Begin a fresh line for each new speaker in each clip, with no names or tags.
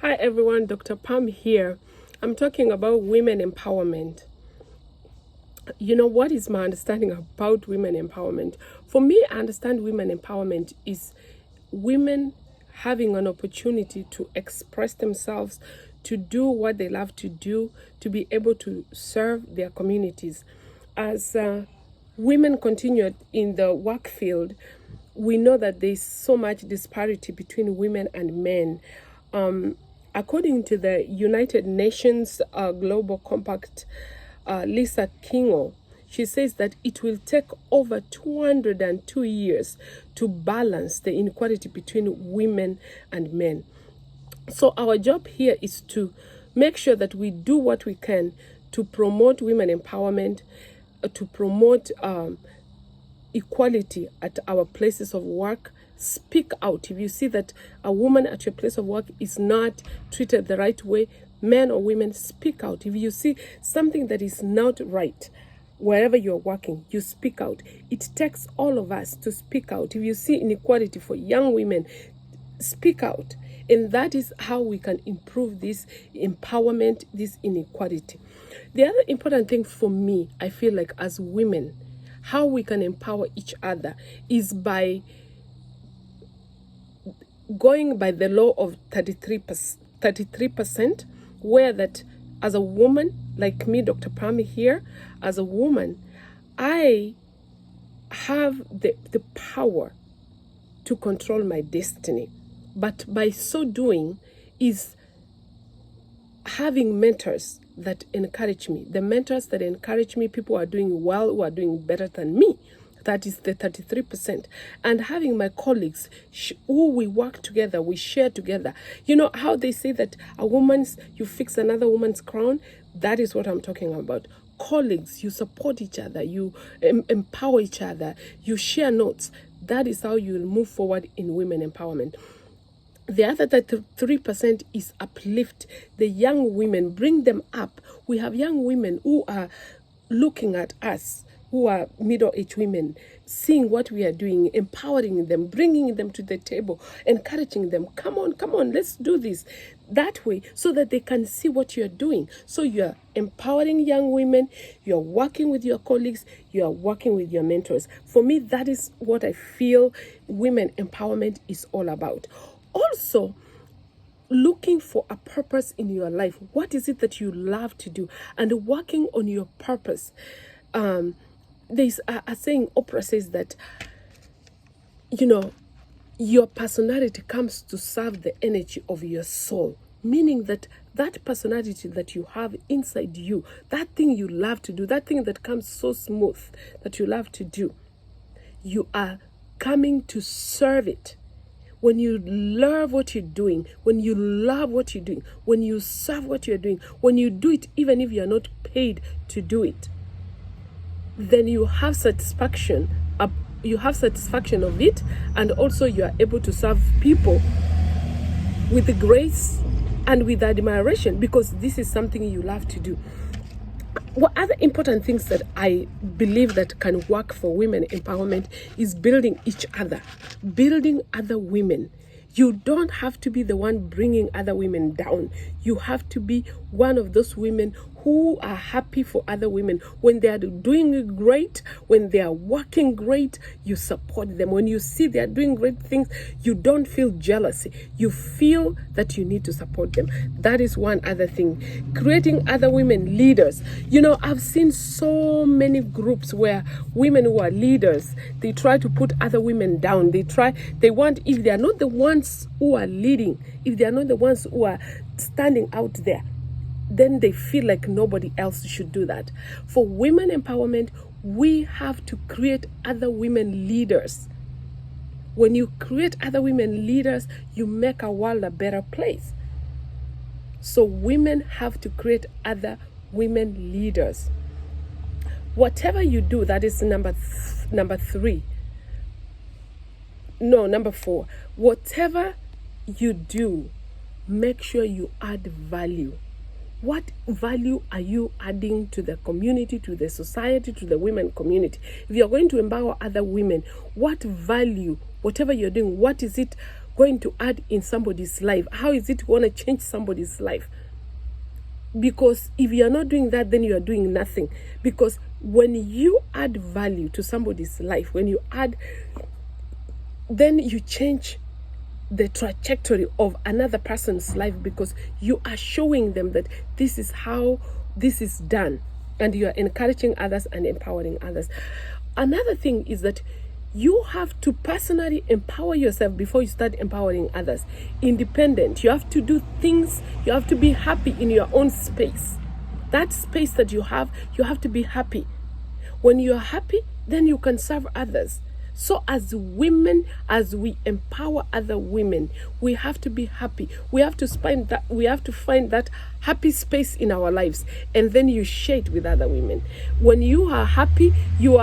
Hi everyone, Dr. Pam here. I'm talking about women empowerment. You know, what is my understanding about women empowerment? For me, I understand women empowerment is women having an opportunity to express themselves, to do what they love to do, to be able to serve their communities. As women continue in the work field, we know that there's so much disparity between women and men. According to the United Nations Global Compact, Lisa Kingo, she says that it will take over 202 years to balance the inequality between women and men. So our job here is to make sure that we do what we can to promote women empowerment, to promote equality at our places of work. Speak out. If you see that a woman at your place of work is not treated the right way, men or women, speak out. If you see something that is not right, wherever you're working, you speak out. It takes all of us to speak out. If you see inequality for young women, speak out. And that is how we can improve this empowerment, this inequality. The other important thing for me, I feel like as women, how we can empower each other is by going by the law of 33%, where that as a woman, like me, Dr. Pam here, as a woman, I have the power to control my destiny. But by so doing is having mentors that encourage me. The mentors that encourage me, people who are doing well, who are doing better than me. That is the 33%. And having my colleagues who we work together, we share together. You know how they say that you fix another woman's crown? That is what I'm talking about. Colleagues, you support each other, you empower each other, you share notes. That is how you will move forward in women empowerment. The other 33% is uplift the young women, bring them up. We have young women who are looking at us, who are middle-aged women, seeing what we are doing, empowering them, bringing them to the table, encouraging them. Come on, let's do this. That way, so that they can see what you're doing. So you're empowering young women, you're working with your colleagues, you're working with your mentors. For me, that is what I feel women empowerment is all about. Also, looking for a purpose in your life. What is it that you love to do? And working on your purpose. There's a saying, Oprah says that, you know, your personality comes to serve the energy of your soul. Meaning that personality that you have inside you, that thing you love to do, that thing that comes so smooth that you love to do, you are coming to serve it. When you love what you're doing, when you love what you're doing, when you serve what you're doing, when you do it even if you're not paid to do it, then you have satisfaction. You have satisfaction of it, and also you are able to serve people with the grace and with admiration, because this is something you love to do. What other important things that I believe that can work for women empowerment is building each other, building other women. You don't have to be the one bringing other women down. You have to be one of those women who are happy for other women. When they are doing great, when they are working great, you support them. When you see they are doing great things, you don't feel jealousy. You feel that you need to support them. That is one other thing. Creating other women leaders. You know, I've seen so many groups where women who are leaders, they try to put other women down. They want, if they are not the ones who are leading, if they are not the ones who are standing out there, then they feel like nobody else should do that. For women empowerment, we have to create other women leaders. When you create other women leaders, you make our world a better place. So women have to create other women leaders. Whatever you do, that is number 4. Whatever you do, make sure you add value. What value are you adding to the community, to the society, to the women community? If you're going to empower other women, what value, whatever you're doing, what is it going to add in somebody's life? How is it going to change somebody's life? Because if you're not doing that, then you are doing nothing. Because when you add value to somebody's life, when you add, then you change the trajectory of another person's life, because you are showing them that this is how this is done, and you are encouraging others and empowering others. Another thing is that you have to personally empower yourself before you start empowering others. Independent. You have to do things. You have to be happy in your own space. That space that you have to be happy. When you are happy, then you can serve others. So as women, as we empower other women, we have to be happy. We have to find that happy space in our lives, and then you share it with other women. When you are happy, you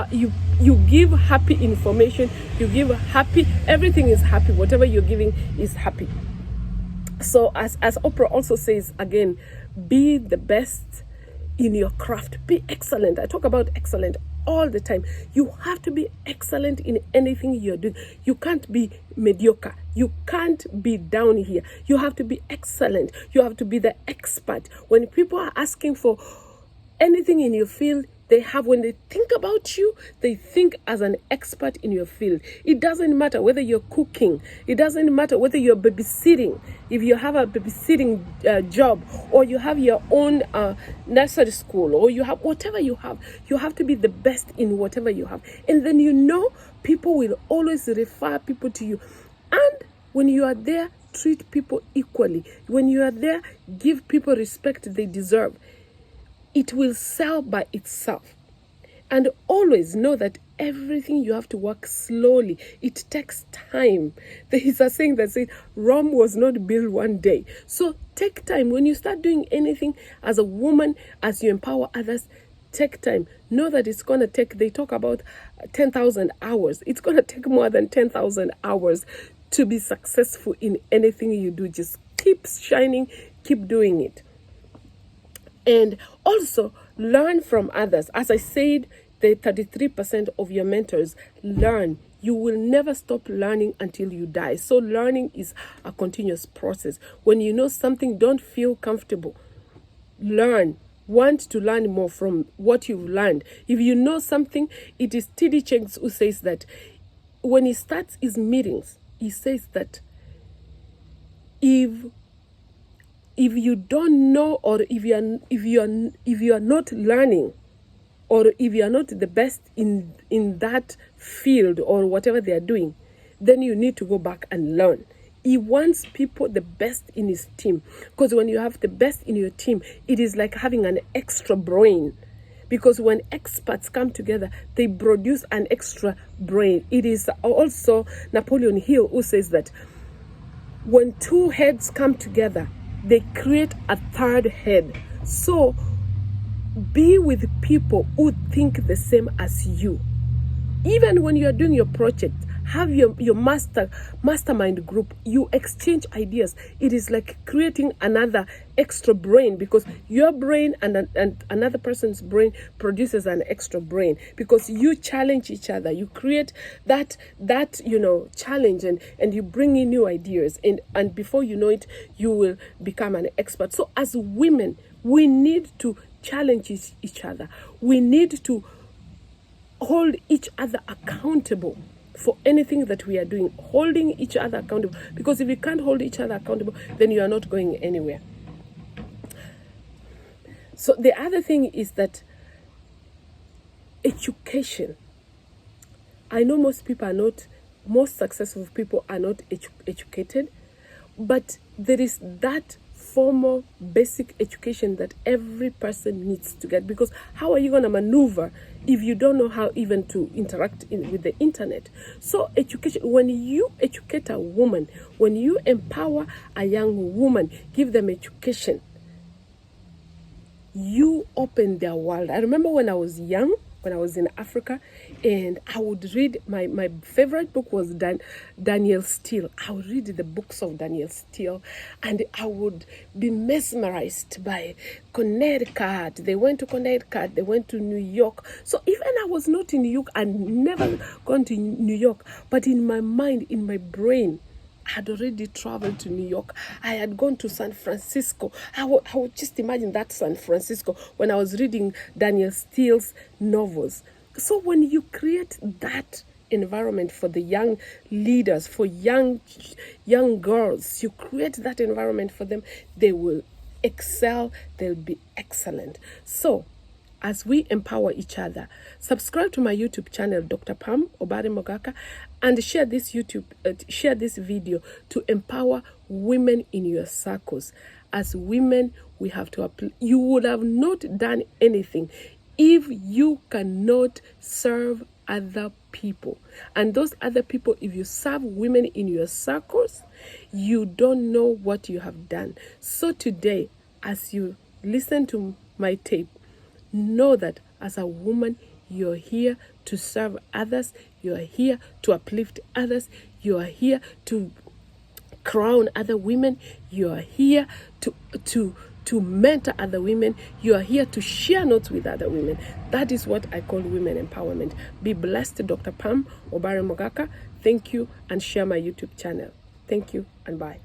give happy information, you give happy, everything is happy, whatever you're giving is happy. So as Oprah also says, again, be the best in your craft. Be excellent. I talk about excellent all the time. You have to be excellent in anything you're doing. You can't be mediocre. You can't be down here. You have to be excellent. You have to be the expert. When people are asking for anything in your field, when they think about you, they think as an expert in your field. It doesn't matter whether you're cooking. It doesn't matter whether you're babysitting. If you have a babysitting job, or you have your own nursery school, or you have whatever you have to be the best in whatever you have. And then people will always refer people to you. And when you are there, treat people equally. When you are there, give people respect they deserve. It will sell by itself. And always know that everything you have to work slowly. It takes time. There is a saying that says Rome was not built one day. So take time. When you start doing anything as a woman, as you empower others, take time. Know that it's going to take, they talk about 10,000 hours. It's going to take more than 10,000 hours to be successful in anything you do. Just keep shining, keep doing it. And also learn from others. As I said, the 33% of your mentors learn. You will never stop learning until you die. So learning is a continuous process. When you know something, don't feel comfortable. Learn. Want to learn more from what you've learned. If you know something, it is T.D. Jakes who says that when he starts his meetings, he says that if you don't know, or if you are not learning, or if you are not the best in that field or whatever they are doing, then you need to go back and learn. He wants people the best in his team, because when you have the best in your team, it is like having an extra brain. Because when experts come together, they produce an extra brain. It is also Napoleon Hill who says that when two heads come together, they create a third head. So be with people who think the same as you. Even when you are doing your project, have your mastermind group. You exchange ideas. It is like creating another extra brain, because your brain and another person's brain produces an extra brain, because you challenge each other. You create that challenge, and you bring in new ideas, and before you know it, you will become an expert. So as women, we need to challenge each other. We need to hold each other accountable for anything that we are doing. Holding each other accountable, because if you can't hold each other accountable, then you are not going anywhere. So the other thing is that education. I know most successful people are not educated, but there is that formal basic education that every person needs to get, because how are you going to maneuver if you don't know how even to interact with the internet? So education, when you educate a woman, when you empower a young woman, give them education, you open their world. I remember when I was young, when I was in Africa, and I would read, my favorite book was Daniel Steele. I would read the books of Daniel Steele, and I would be mesmerized by Connecticut. They went to Connecticut, they went to New York. So even I was not in New York, I'd never gone to New York, but in my mind, in my brain, I had already traveled to New York. I had gone to San Francisco. I would just imagine that San Francisco when I was reading Daniel Steele's novels. So when you create that environment for the young leaders, for young girls, you create that environment for them, they will excel, they'll be excellent. So as we empower each other, subscribe to my YouTube channel, Dr. Pam Obare Mogaka, and share this video to empower women in your circles. As women, we have to apply. You would have not done anything if you cannot serve other people. And those other people, if you serve women in your circles, you don't know what you have done. So today, as you listen to my tape, know that as a woman, you're here to serve others. You're here to uplift others. You're here to crown other women. You're here to mentor other women. You are here to share notes with other women. That is what I call women empowerment. Be blessed, Dr. Pam Obare Mogaka. Thank you, and share my YouTube channel. Thank you, and bye.